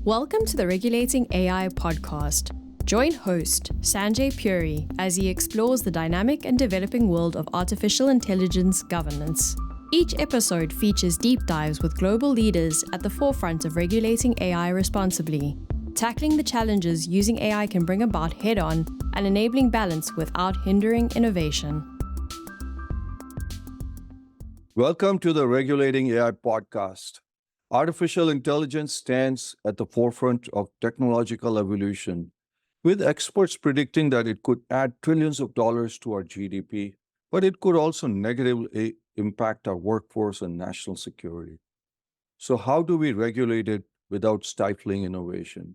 Welcome to the Regulating AI podcast. Join host Sanjay Puri as he explores the dynamic and developing world of artificial intelligence governance. Each episode features deep dives with global leaders at the forefront of regulating AI responsibly, tackling the challenges using AI can bring about head-on and enabling balance without hindering innovation. Welcome to the Regulating AI podcast. Artificial intelligence stands at the forefront of technological evolution, with experts predicting that it could add trillions of dollars to our GDP, but it could also negatively impact our workforce and national security. So how do we regulate it without stifling innovation?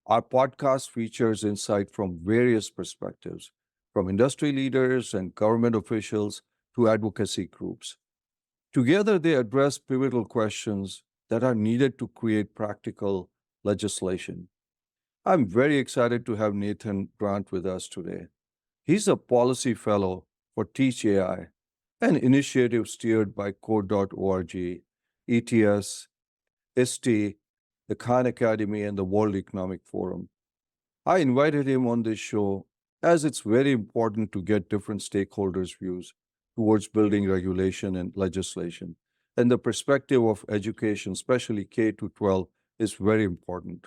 Our podcast features insight from various perspectives, from industry leaders and government officials to advocacy groups. Together, they address pivotal questions that are needed to create practical legislation. I'm very excited to have Nathan Grant with us today. He's a policy fellow for TeachAI, an initiative steered by Code.org, ETS, ISTE, the Khan Academy, and the World Economic Forum. I invited him on this show as it's very important to get different stakeholders' views towards building regulation and legislation. And the perspective of education, especially K to 12, is very important.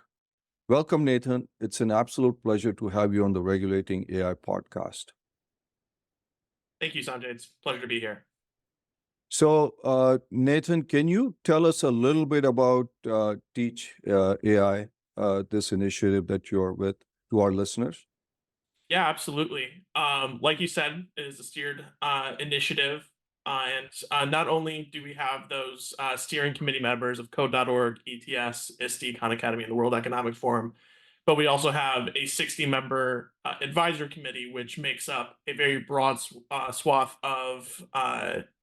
Welcome, Nathan. It's an absolute pleasure to have you on the Regulating AI podcast. Thank you, Sanjay. It's a pleasure to be here. So, Nathan, can you tell us a little bit about Teach AI, this initiative that you're with, to our listeners? Yeah, absolutely. Like you said, it is a steered initiative. And not only do we have those steering committee members of Code.org, ETS, ISTE, Khan Academy, and the World Economic Forum, but we also have a 60-member advisory committee, which makes up a very broad swath of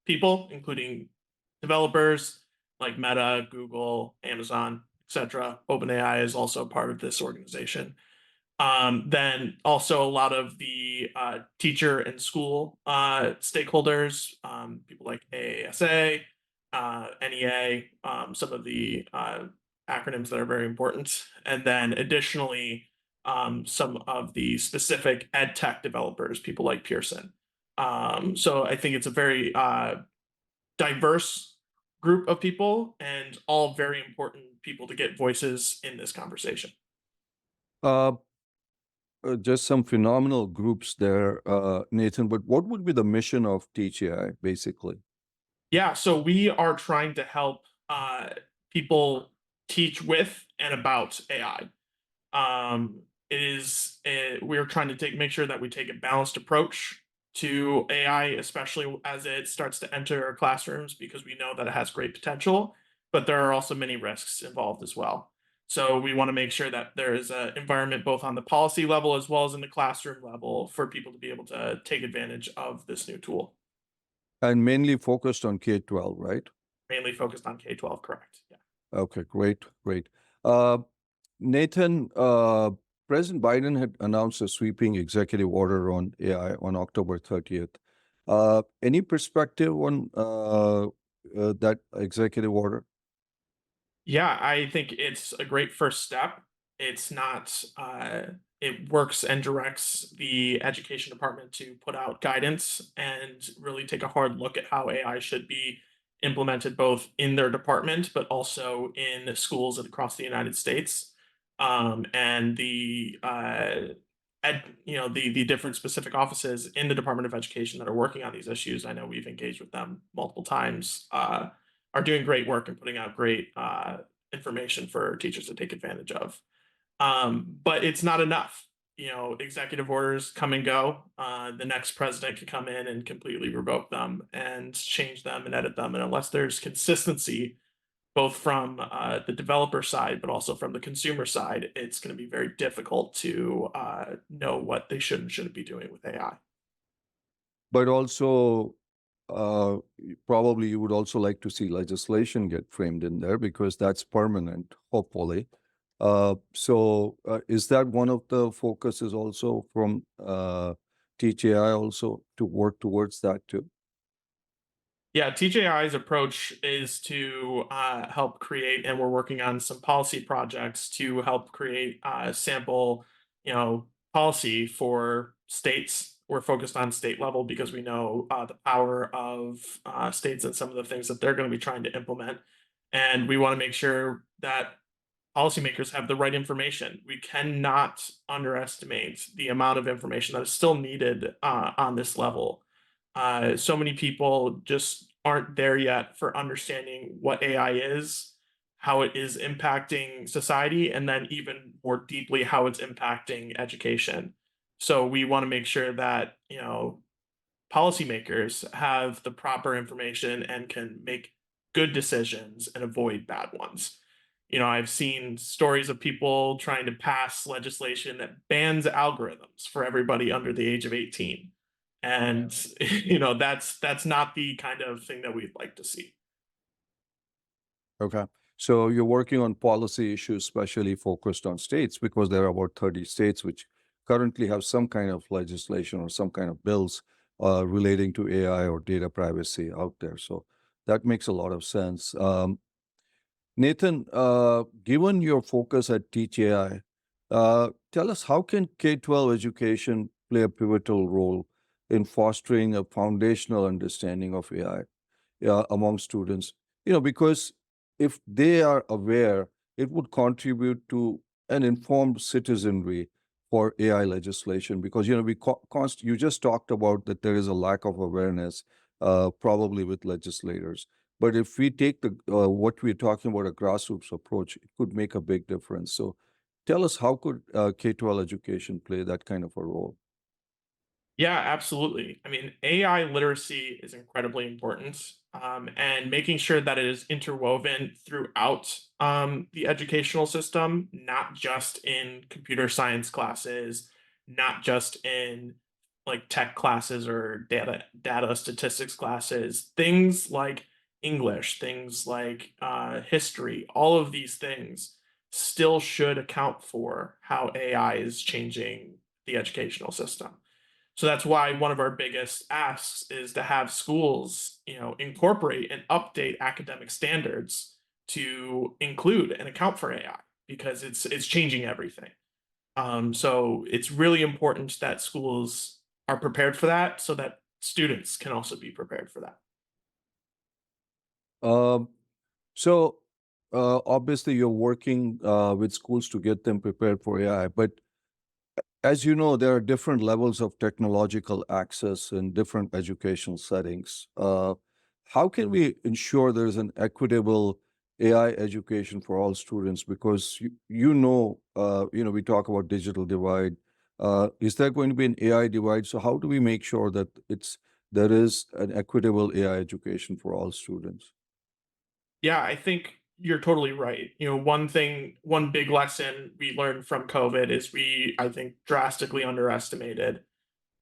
people, including developers like Meta, Google, Amazon, etc. OpenAI is also part of this organization. Then also a lot of the teacher and school stakeholders, people like AASA, NEA, some of the acronyms that are very important. And then additionally, some of the specific ed tech developers, people like Pearson. So I think it's a very diverse group of people and all very important people to get voices in this conversation. Just some phenomenal groups there, Nathan, but what would be the mission of TeachAI, basically? Yeah, so we are trying to help people teach with and about AI. We're trying to make sure that we take a balanced approach to AI, especially as it starts to enter our classrooms, because we know that it has great potential, but there are also many risks involved as well. So we want to make sure that there is an environment both on the policy level as well as in the classroom level for people to be able to take advantage of this new tool. And mainly focused on K-12, right? Mainly focused on K-12, correct. Yeah. Okay, great. Nathan, President Biden had announced a sweeping executive order on AI on October 30th. Any perspective on that executive order? Yeah, I think it's a great first step. It's not, it works and directs the education department to put out guidance and really take a hard look at how AI should be implemented both in their department, but also in schools across the United States. And the different specific offices in the Department of Education that are working on these issues. I know we've engaged with them multiple times. Are doing great work and putting out great information for teachers to take advantage of. But it's not enough. Executive orders come and go. The next president could come in and completely revoke them and change them and edit them. And unless there's consistency, both from the developer side, but also from the consumer side, it's going to be very difficult to know what they should and shouldn't be doing with AI. But also, probably you would also like to see legislation get framed in there because that's permanent, hopefully. So is that one of the focuses also from TeachAI also to work towards that too? Yeah, TeachAI's approach is to help create, and we're working on some policy projects to help create sample, policy for states. We're focused on state level because we know the power of states and some of the things that they're going to be trying to implement, and we want to make sure that policymakers have the right information. We cannot underestimate the amount of information that is still needed on this level. So many people just aren't there yet for understanding what AI is, how it is impacting society, and then even more deeply how it's impacting education. So we want to make sure that policymakers have the proper information and can make good decisions and avoid bad ones. I've seen stories of people trying to pass legislation that bans algorithms for everybody under the age of 18. And that's not the kind of thing that we'd like to see. Okay. So you're working on policy issues, especially focused on states, because there are about 30 states which currently have some kind of legislation or some kind of bills relating to AI or data privacy out there. So that makes a lot of sense. Nathan, given your focus at TeachAI, tell us how can K-12 education play a pivotal role in fostering a foundational understanding of AI among students? Because if they are aware, it would contribute to an informed citizenry for AI legislation. Because you just talked about that there is a lack of awareness, probably with legislators. But if we take the what we're talking about, a grassroots approach, it could make a big difference. So tell us, how could K-12 education play that kind of a role? Yeah, absolutely. I mean, AI literacy is incredibly important, and making sure that it is interwoven throughout the educational system, not just in computer science classes, not just in like tech classes or data statistics classes, things like English, things like history, all of these things still should account for how AI is changing the educational system. So that's why one of our biggest asks is to have schools, incorporate and update academic standards to include and account for AI because it's changing everything. So it's really important that schools are prepared for that, so that students can also be prepared for that. Um, so obviously, you're working with schools to get them prepared for AI, but as you know, there are different levels of technological access in different educational settings. How can we ensure there's an equitable AI education for all students? Because we talk about digital divide. Is there going to be an AI divide? So how do we make sure that there is an equitable AI education for all students? Yeah, I think you're totally right. One big lesson we learned from COVID is I think, drastically underestimated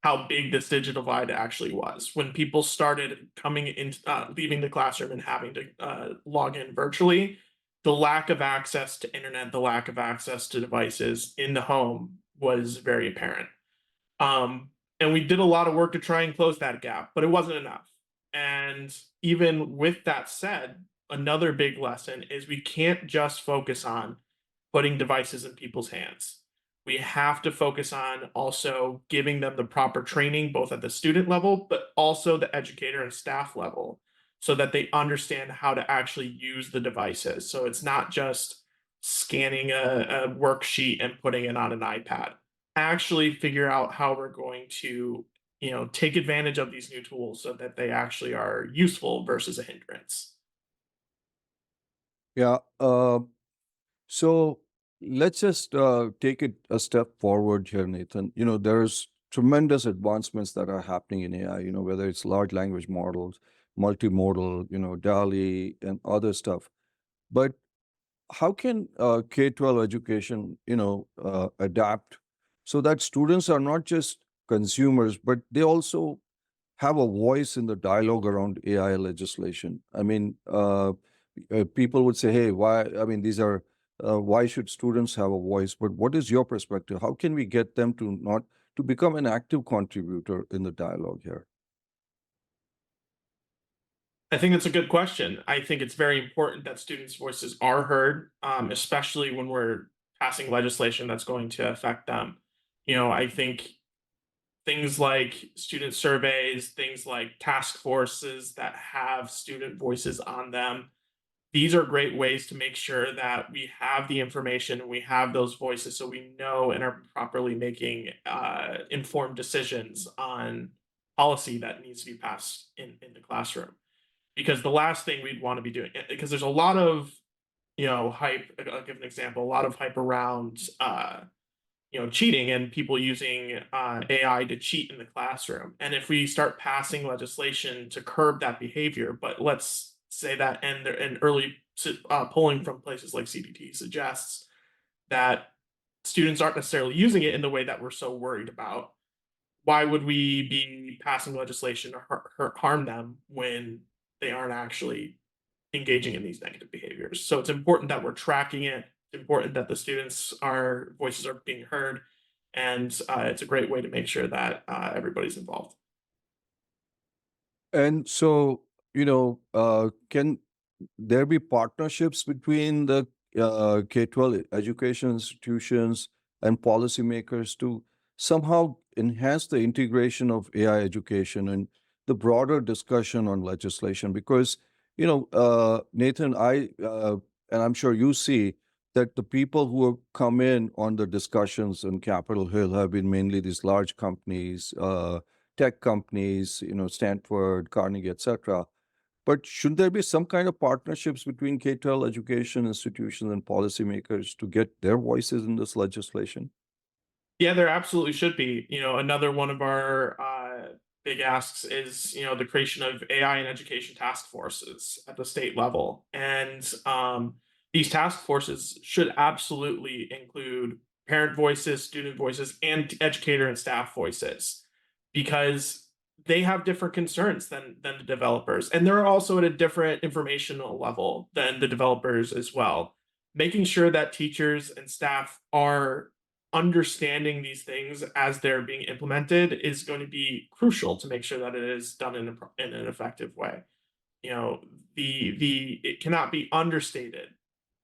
how big this digital divide actually was. When people started coming in, leaving the classroom and having to log in virtually, the lack of access to internet, the lack of access to devices in the home was very apparent. Um, and we did a lot of work to try and close that gap, but it wasn't enough. And even with that said, another big lesson is we can't just focus on putting devices in people's hands. We have to focus on also giving them the proper training, both at the student level, but also the educator and staff level, so that they understand how to actually use the devices. So it's not just scanning a worksheet and putting it on an iPad. Actually figure out how we're going to, take advantage of these new tools so that they actually are useful versus a hindrance. Yeah. So let's just take it a step forward here, Nathan. There's tremendous advancements that are happening in AI, whether it's large language models, multimodal, DALI, and other stuff. But how can K-12 education, adapt so that students are not just consumers, but they also have a voice in the dialogue around AI legislation? I mean, people would say, hey, why? I mean, why should students have a voice? But what is your perspective? How can we get them to become an active contributor in the dialogue here? I think that's a good question. I think it's very important that students' voices are heard, especially when we're passing legislation that's going to affect them. I think things like student surveys, things like task forces that have student voices on them, these are great ways to make sure that we have the information and we have those voices so we know and are properly making informed decisions on policy that needs to be passed in the classroom. Because the last thing we'd want to be doing, because there's a lot of hype. I'll give an example. A lot of hype around cheating and people using AI to cheat in the classroom. And if we start passing legislation to curb that behavior, but let's say that and early polling from places like CDT suggests that students aren't necessarily using it in the way that we're so worried about. Why would we be passing legislation to harm them when they aren't actually engaging in these negative behaviors? So it's important that we're tracking it. It's important that the students' our voices are being heard, and it's a great way to make sure that everybody's involved. And so, can there be partnerships between the K-12 education institutions and policymakers to somehow enhance the integration of AI education and the broader discussion on legislation? Because, Nathan, and I'm sure you see that the people who have come in on the discussions on Capitol Hill have been mainly these large companies, tech companies, Stanford, Carnegie, etc. But should there be some kind of partnerships between K-12 education institutions and policymakers to get their voices in this legislation? Yeah, there absolutely should be. Another one of our big asks is the creation of AI and education task forces at the state level, and these task forces should absolutely include parent voices, student voices, and educator and staff voices, because they have different concerns than the developers, and they're also at a different informational level than the developers as well. Making sure that teachers and staff are understanding these things as they're being implemented is going to be crucial to make sure that it is done in an effective way. You know, the it cannot be understated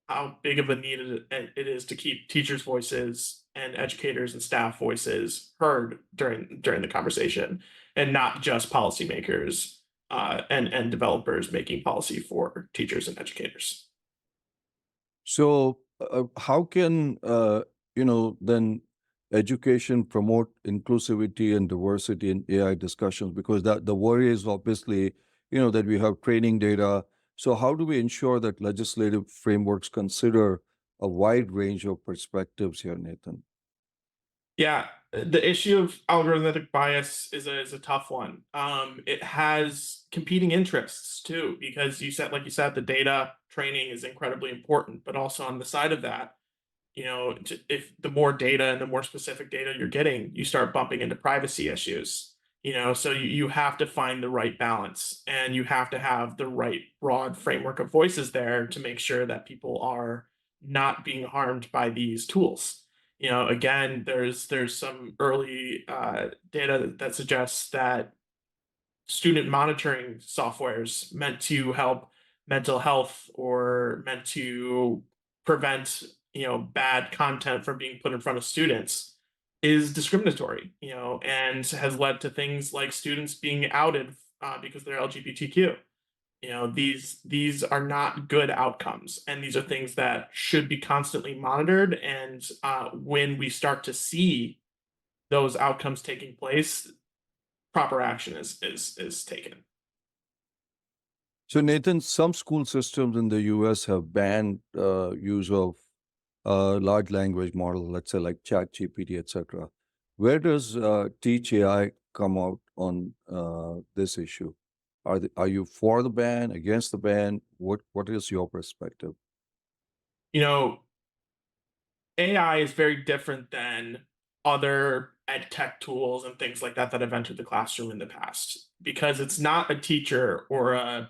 how big of a need it is to keep teachers' voices and educators and staff voices heard during the conversation, and not just policymakers and developers making policy for teachers and educators. So, how can then education promote inclusivity and diversity in AI discussions? Because that the worry is obviously, that we have training data. So, how do we ensure that legislative frameworks consider a wide range of perspectives here, Nathan? Yeah, the issue of algorithmic bias is a tough one. It has competing interests too, because like you said, the data training is incredibly important, but also on the side of that, if the more data and the more specific data you're getting, you start bumping into privacy issues. So you have to find the right balance, and you have to have the right broad framework of voices there to make sure that people are not being harmed by these tools. Again, there's some early data that suggests that student monitoring softwares meant to help mental health or meant to prevent bad content from being put in front of students is discriminatory, and has led to things like students being outed because they're LGBTQ. These are not good outcomes, and these are things that should be constantly monitored. And when we start to see those outcomes taking place, proper action is taken. So, Nathan, some school systems in the US have banned use of large language model, let's say like ChatGPT, etc. Where does Teach AI come out on this issue? Are you for the ban, against the ban? What is your perspective? You know, AI is very different than other ed tech tools and things like that that have entered the classroom in the past, because it's not a teacher or a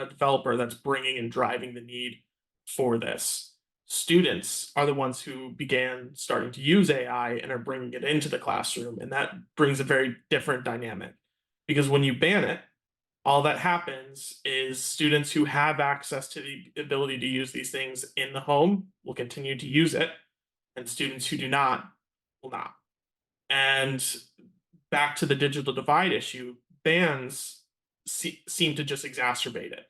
developer that's bringing and driving the need for this. Students are the ones who began starting to use AI and are bringing it into the classroom, and that brings a very different dynamic. Because when you ban it, all that happens is students who have access to the ability to use these things in the home will continue to use it, and students who do not will not. And back to the digital divide issue, bans seem to just exacerbate it.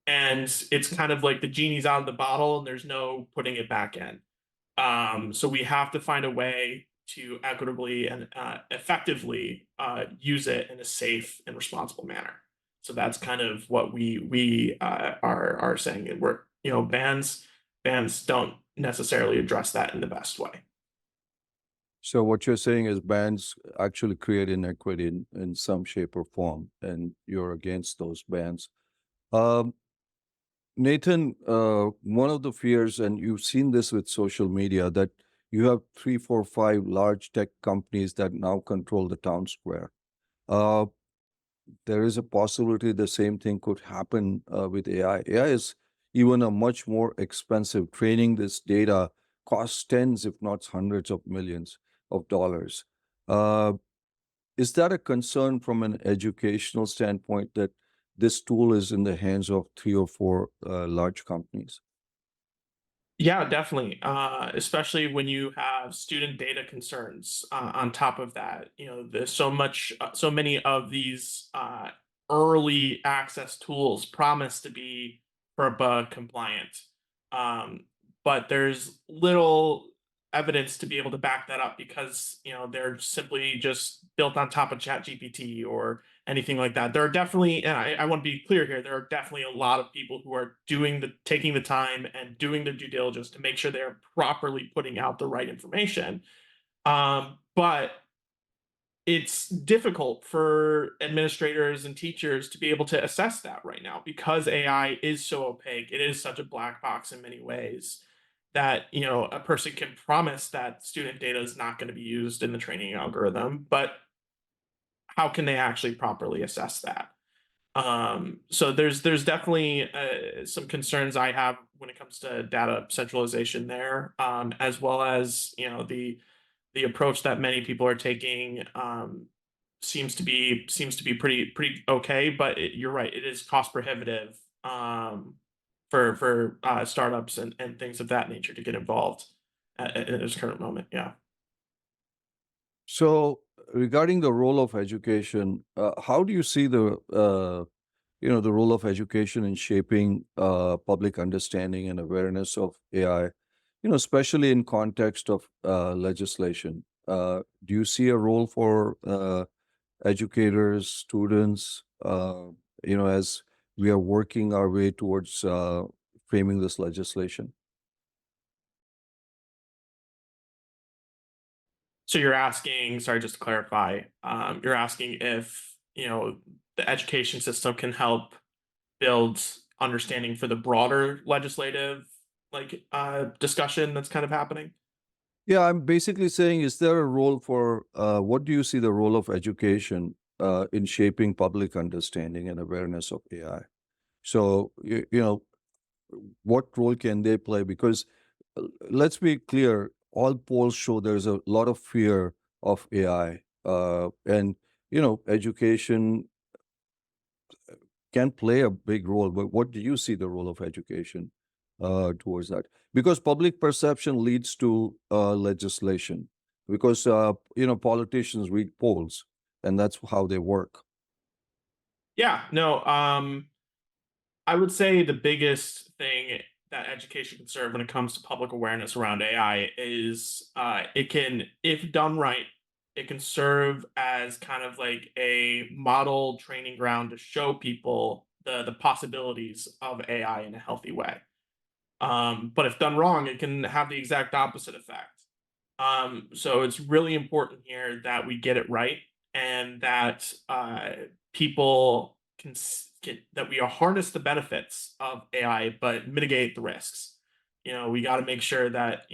And it's kind of like the genie's out of the bottle and there's no putting it back in. So we have to find a way to equitably and effectively use it in a safe and responsible manner. So that's kind of what we are saying. And we're bans don't necessarily address that in the best way. So what you're saying is bans actually create inequity in some shape or form, and you're against those bans. Um, Nathan, one of the fears, and you've seen this with social media, that you have three, four, five large tech companies that now control the town square. Uh, there is a possibility the same thing could happen with AI. AI is even a much more expensive. Training this data costs tens, if not hundreds of millions of dollars. Uh, is that a concern from an educational standpoint that this tool is in the hands of three or four large companies? Yeah, definitely. Especially when you have student data concerns on top of that. There's so many of these early access tools promise to be FERPA compliant, um, but there's little evidence to be able to back that up because they're simply just built on top of ChatGPT or anything like that. There are definitely, and I want to be clear here, there are definitely a lot of people who are taking the time and doing their due diligence to make sure they're properly putting out the right information. But it's difficult for administrators and teachers to be able to assess that right now because AI is so opaque. It is such a black box in many ways that a person can promise that student data is not going to be used in the training algorithm, but how can they actually properly assess that? So there's definitely some concerns I have when it comes to data centralization there, as well as the approach that many people are taking seems to be pretty okay. But you're right, it is cost prohibitive for startups and things of that nature to get involved at this current moment. Yeah. So, regarding the role of education, how do you see the role of education in shaping public understanding and awareness of AI? Especially in context of legislation. Do you see a role for educators, students? As we are working our way towards framing this legislation? So you're asking, sorry, just to clarify, you're asking if the education system can help build understanding for the broader legislative discussion that's kind of happening. Yeah, I'm basically saying, is there a role for what do you see the role of education in shaping public understanding and awareness of AI? So, what role can they play? Because let's be clear, all polls show there's a lot of fear of AI. And, education can play a big role, but what do you see the role of education towards that? Because public perception leads to legislation. Because politicians read polls, and that's how they work. Yeah, no, I would say the biggest thing that education can serve when it comes to public awareness around AI is it can, if done right, it can serve as kind of like a model training ground to show people the possibilities of AI in a healthy way. But if done wrong, it can have the exact opposite effect. So it's really important here that we get it right and that people that we harness the benefits of AI, but mitigate the risks. We got to make sure that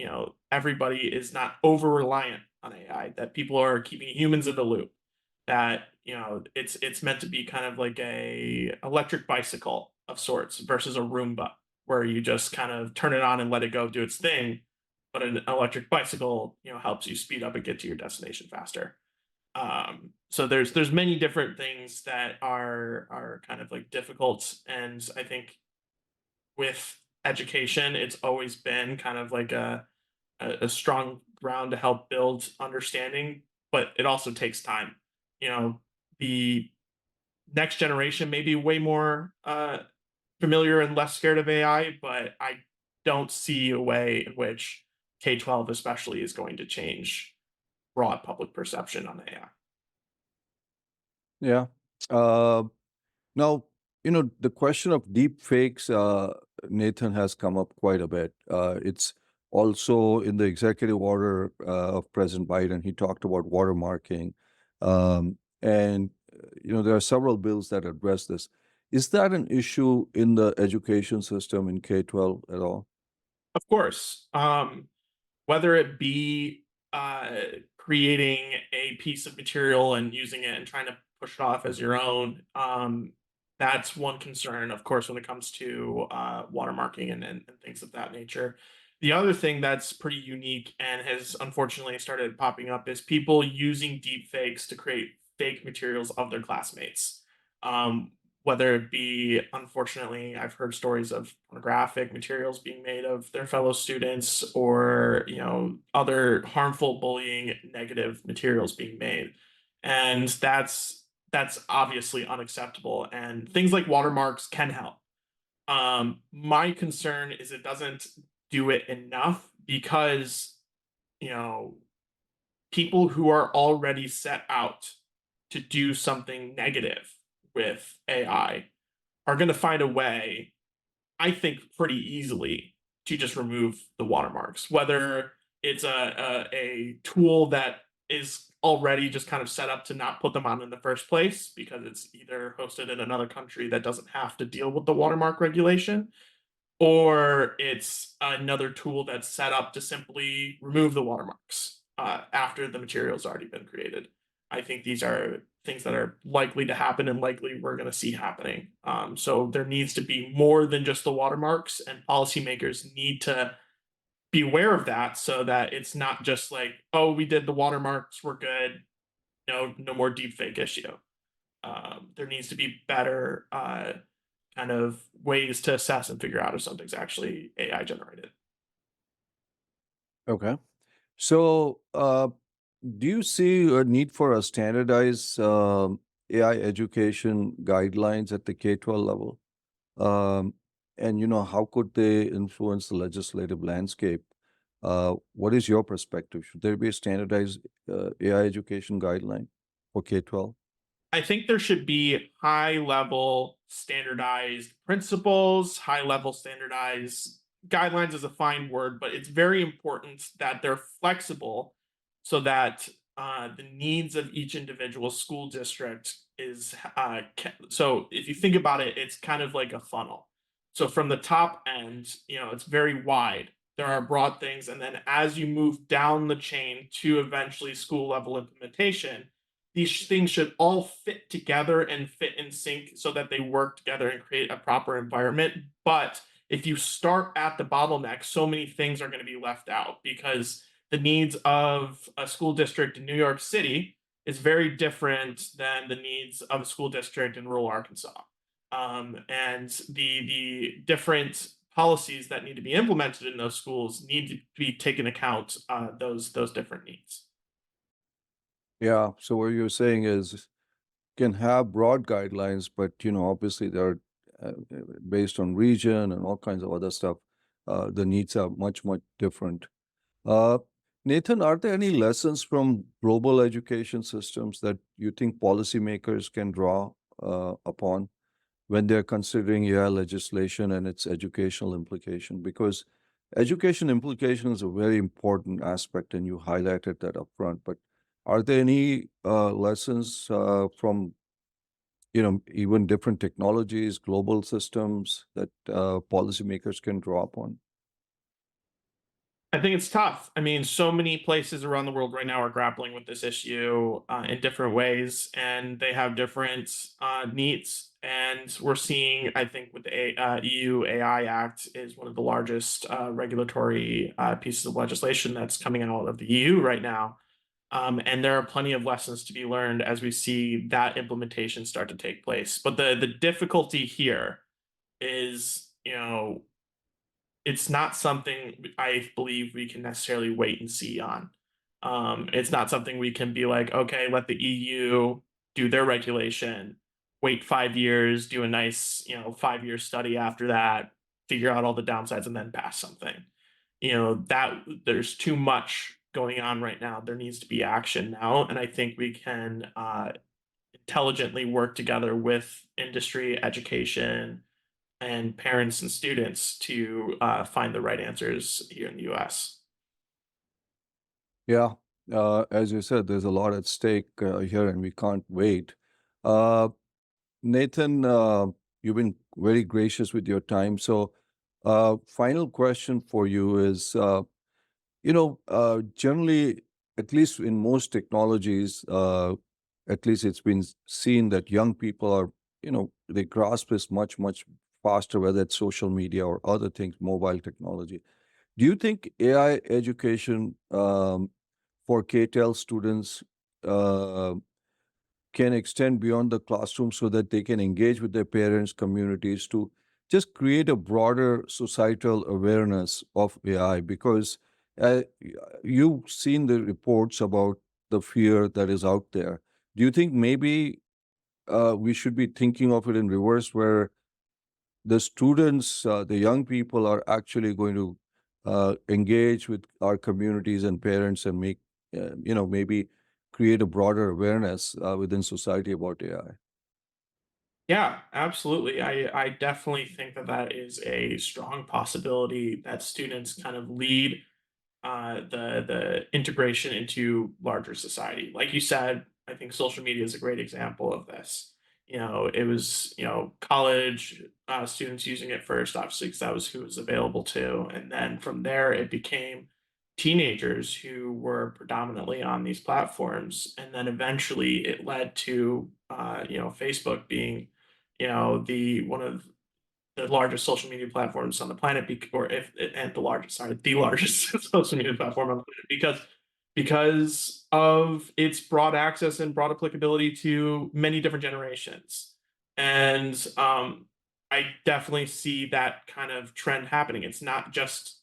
everybody is not over reliant on AI. That people are keeping humans in the loop. That it's meant to be kind of like a electric bicycle of sorts versus a Roomba, where you just kind of turn it on and let it go do its thing. But an electric bicycle, helps you speed up and get to your destination faster. So there's many different things that are kind of like difficult, and I think with education, it's always been kind of like a strong ground to help build understanding, but it also takes time. You know, the next generation may be way more familiar and less scared of AI, but I don't see a way in which K-12 especially is going to change broad public perception on AI. Yeah. Uh, Now, the question of deep fakes, Nathan, has come up quite a bit. It's also in the executive order of President Biden. He talked about watermarking. And there are several bills that address this. Is that an issue in the education system in K-12 at all? Of course, whether it be creating a piece of material and using it and trying to push it off as your own, that's one concern, of course, when it comes to watermarking and things of that nature. The other thing that's pretty unique and has unfortunately started popping up is people using deep fakes to create fake materials of their classmates. Um, Whether it be, unfortunately, I've heard stories of pornographic materials being made of their fellow students, or other harmful bullying negative materials being made, and that's obviously unacceptable, and things like watermarks can help. My concern is it doesn't do it enough, because you know people who are already set out to do something negative with AI are going to find a way, I think, pretty easily to just remove the watermarks. Whether it's a tool that is already just kind of set up to not put them on in the first place because it's either hosted in another country that doesn't have to deal with the watermark regulation, or it's another tool that's set up to simply remove the watermarks after the material's already been created. I think these are things that are likely to happen and likely we're going to see happening. So there needs to be more than just the watermarks, and policymakers need to be aware of that, so that it's not just like, oh, we did the watermarks, we're good, no more deepfake issue. There needs to be better kind of ways to assess and figure out if something's actually AI generated. Okay. So, do you see a need for a standardized AI education guidelines at the K-12 level? Um, and how could they influence the legislative landscape? What is your perspective? Should there be a standardized AI education guideline for K-12? I think there should be high level standardized principles, high level standardized guidelines is a fine word, but it's very important that they're flexible, so that the needs of each individual school district is so if you think about it, it's kind of like a funnel. So from the top end, it's very wide. There are broad things, and then as you move down the chain to eventually school level implementation, these things should all fit together and fit in sync so that they work together and create a proper environment. But if you start at the bottleneck, so many things are going to be left out, because the needs of a school district in New York City is very different than the needs of a school district in rural Arkansas. And the different policies that need to be implemented in those schools need to be taken account those different needs. Yeah. So what you're saying is can have broad guidelines, but obviously they're based on region and all kinds of other stuff. The needs are much, much different. Uh, Nathan, are there any lessons from global education systems that you think policymakers can draw upon when they're considering AI legislation and its educational implication? Because education implication is a very important aspect, and you highlighted that upfront. But are there any lessons from even different technologies, global systems that policymakers can draw upon? I think it's tough. I mean, so many places around the world right now are grappling with this issue in different ways, and they have different needs. And we're seeing, I think, with the EU AI Act is one of the largest regulatory pieces of legislation that's coming out of the EU right now. And there are plenty of lessons to be learned as we see that implementation start to take place. But the difficulty here is, it's not something I believe we can necessarily wait and see on. It's not something we can be like, okay, let the EU do their regulation, wait 5 years, do a nice, 5 year study after that, figure out all the downsides, and then pass something. That there's too much going on right now. There needs to be action now, and I think we can intelligently work together with industry, education, and parents and students to find the right answers here in the US. Yeah, as you said, there's a lot at stake here, and we can't wait. Uh, Nathan, you've been very gracious with your time. So, final question for you is, generally, at least in most technologies, at least it's been seen that young people are, they grasp this much, much faster, whether it's social media or other things, mobile technology. Do you think AI education for K-12 students uh, can extend beyond the classroom so that they can engage with their parents, communities to just create a broader societal awareness of AI? Because you've seen the reports about the fear that is out there. Do you think maybe we should be thinking of it in reverse, where the students, the young people are actually going to engage with our communities and parents and make, maybe create a broader awareness within society about AI? Yeah, absolutely. I definitely think that that is a strong possibility that students kind of lead the integration into larger society. Like you said, I think social media is a great example of this. It was college students using it first, obviously, because that was who it was available to, and then from there it became teenagers who were predominantly on these platforms, and then eventually it led to Facebook being the one of the largest social media platforms on the planet, or if and the largest, sorry, the largest social media platform on the planet, because of its broad access and broad applicability to many different generations. And I definitely see that kind of trend happening. It's not just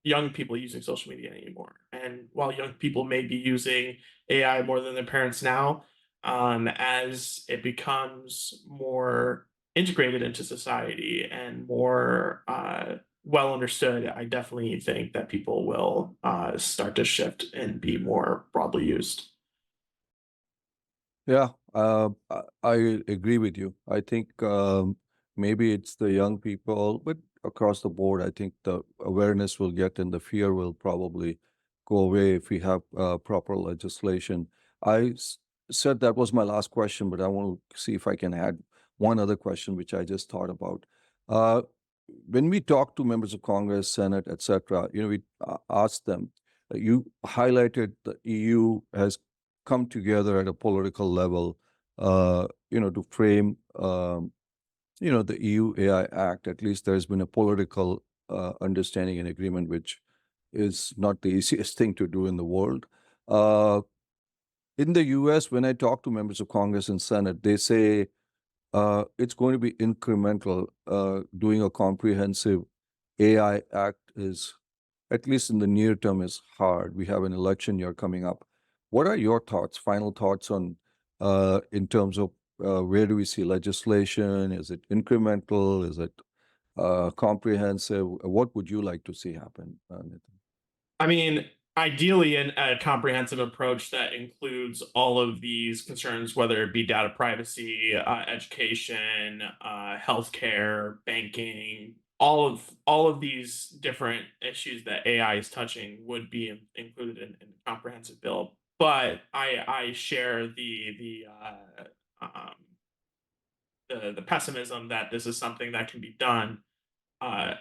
young people using social media anymore. And while young people may be using AI more than their parents now, as it becomes more integrated into society and more well understood, I definitely think that people will start to shift and be more broadly used. Yeah, I agree with you. I think maybe it's the young people, but across the board, I think the awareness will get and the fear will probably go away if we have proper legislation. Said that was my last question, but I want to see if I can add one other question, which I just thought about. Uh, when we talk to members of Congress, Senate, etc., we ask them. You highlighted the EU has come together at a political level, to frame, the EU AI Act. At least there's been a political understanding and agreement, which is not the easiest thing to do in the world. Uh, in the US, when I talk to members of Congress and Senate, they say it's going to be incremental. Doing a comprehensive AI Act is, at least in the near term, is hard. We have an election year coming up. What are your thoughts, final thoughts on, in terms of where do we see legislation? Is it incremental? Is it comprehensive? What would you like to see happen, Nitin? I mean, ideally, a comprehensive approach that includes all of these concerns, whether it be data privacy, education, healthcare, banking, all of these different issues that AI is touching would be included in the comprehensive bill. But I share um, the pessimism that this is something that can be done uh,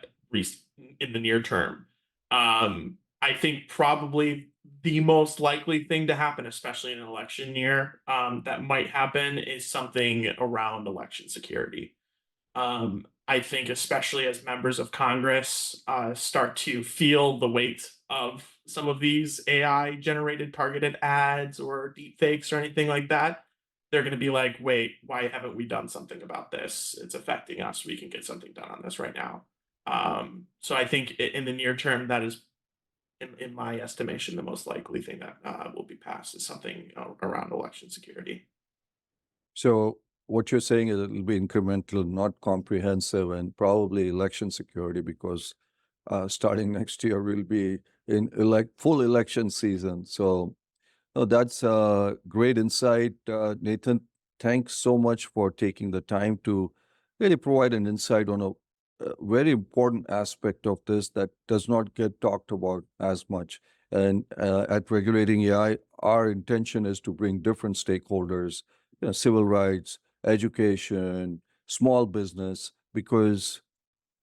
in the near term. I think probably the most likely thing to happen, especially in an election year, that might happen is something around election security. I think especially as members of Congress start to feel the weight of some of these AI generated targeted ads or deep fakes or anything like that, they're going to be like, wait, why haven't we done something about this? It's affecting us. We can get something done on this right now. So I think in the near term, that is, in my estimation, the most likely thing that will be passed is something around election security. So what you're saying is it'll be incremental, not comprehensive, and probably election security because starting next year we'll be in full election season. So no, that's a great insight, Nathan. Thanks so much for taking the time to really provide an insight on a very important aspect of this that does not get talked about as much. And at Regulating AI, our intention is to bring different stakeholders, civil rights, education, small business, because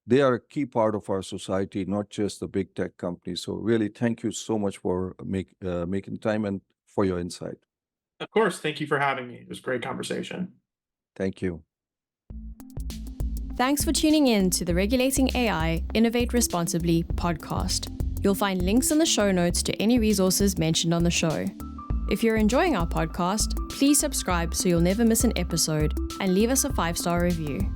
they are a key part of our society, not just the big tech companies. So really, thank you so much for making time and for your insight. Of course, thank you for having me. It was a great conversation. Thank you. Thanks for tuning in to the Regulating AI Innovate Responsibly podcast. You'll find links in the show notes to any resources mentioned on the show. If you're enjoying our podcast, please subscribe so you'll never miss an episode and leave us a 5-star review.